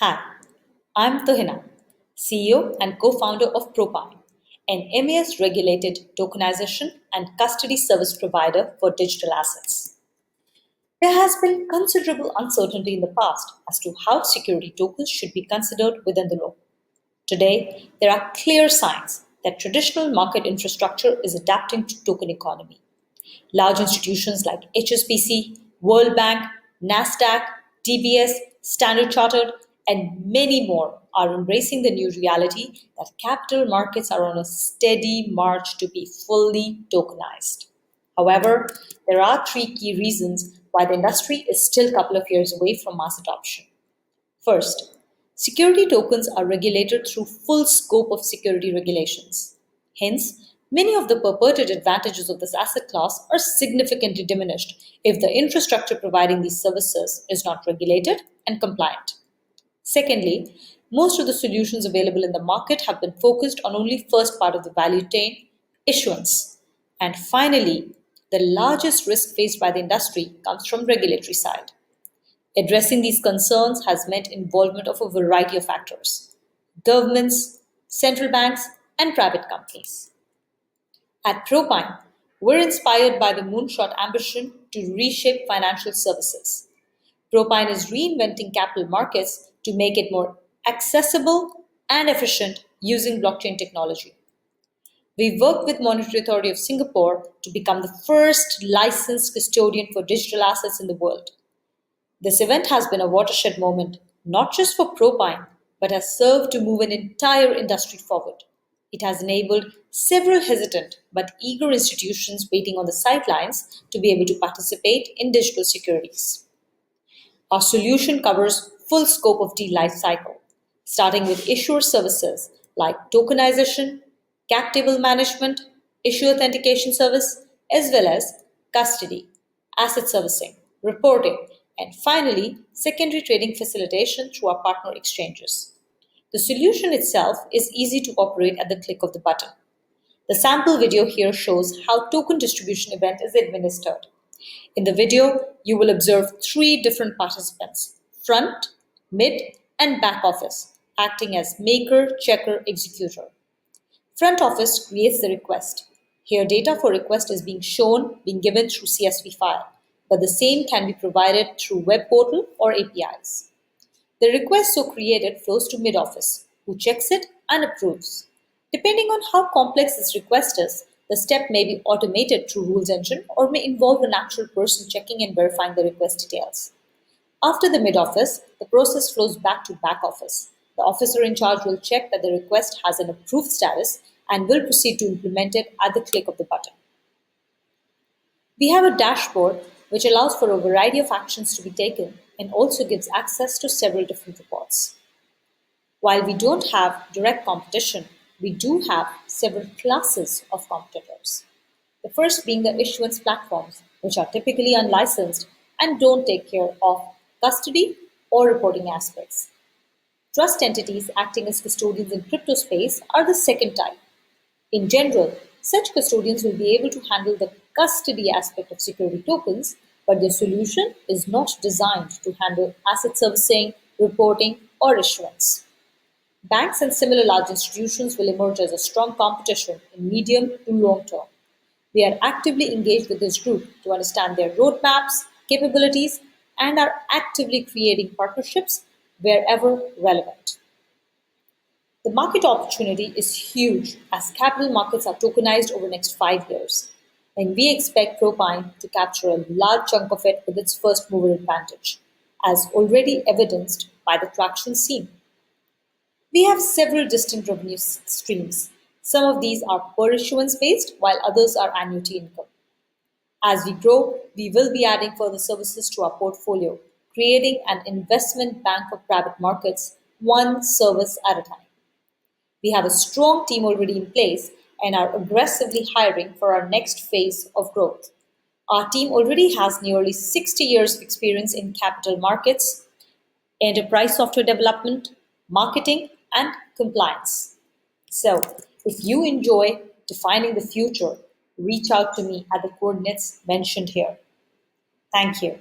Hi, I'm Tuhina, CEO and co-founder of Propine, an MAS-regulated tokenization and custody service provider for digital assets. There has been considerable uncertainty in the past as to how security tokens should be considered within the law. Today, there are clear signs that traditional market infrastructure is adapting to token economy. Large institutions like HSBC, World Bank, NASDAQ, DBS, Standard Chartered, and many more are embracing the new reality that capital markets are on a steady march to be fully tokenized. However, there are three key reasons why the industry is still a couple of years away from mass adoption. First, security tokens are regulated through full scope of security regulations. Hence, many of the purported advantages of this asset class are significantly diminished if the infrastructure providing these services is not regulated and compliant. Secondly, most of the solutions available in the market have been focused on only first part of the value chain, issuance. And finally, the largest risk faced by the industry comes from regulatory side. Addressing these concerns has meant involvement of a variety of actors: governments, central banks, and private companies. At Propine, we're inspired by the moonshot ambition to reshape financial services. Propine is reinventing capital markets to make it more accessible and efficient using blockchain technology. We worked with Monetary Authority of Singapore to become the first licensed custodian for digital assets in the world. This event has been a watershed moment, not just for Propine, but has served to move an entire industry forward. It has enabled several hesitant but eager institutions waiting on the sidelines to be able to participate in digital securities. Our solution covers full scope of deal life cycle, starting with issuer services like tokenization, cap table management, issue authentication service, as well as custody, asset servicing, reporting, and finally, secondary trading facilitation through our partner exchanges. The solution itself is easy to operate at the click of the button. The sample video here shows how token distribution event is administered. In the video, you will observe three different participants: front, mid, and back office, acting as maker, checker, executor. Front office creates the request. Here, data for request is being given through CSV file, but the same can be provided through web portal or APIs. The request so created flows to mid office, who checks it and approves. Depending on how complex this request is, the step may be automated through rules engine or may involve an actual person checking and verifying the request details. After the mid office, the process flows back to back office. The officer in charge will check that the request has an approved status and will proceed to implement it at the click of the button. We have a dashboard which allows for a variety of actions to be taken and also gives access to several different reports. While we don't have direct competition, we do have several classes of competitors. The first being the issuance platforms, which are typically unlicensed and don't take care of custody or reporting aspects. Trust entities acting as custodians in crypto space are the second type. In general, such custodians will be able to handle the custody aspect of security tokens, but their solution is not designed to handle asset servicing, reporting, or issuance. Banks and similar large institutions will emerge as a strong competition in medium to long term. We are actively engaged with this group to understand their roadmaps, capabilities, and are actively creating partnerships wherever relevant. The market opportunity is huge as capital markets are tokenized over the next 5 years, and we expect Propine to capture a large chunk of it with its first mover advantage, as already evidenced by the traction seen. We have several distinct revenue streams. Some of these are per issuance based, while others are annuity income. As we grow, we will be adding further services to our portfolio, creating an investment bank of private markets, one service at a time. We have a strong team already in place and are aggressively hiring for our next phase of growth. Our team already has nearly 60 years of experience in capital markets, enterprise software development, marketing, and compliance. So, if you enjoy defining the future, reach out to me at the coordinates mentioned here. Thank you.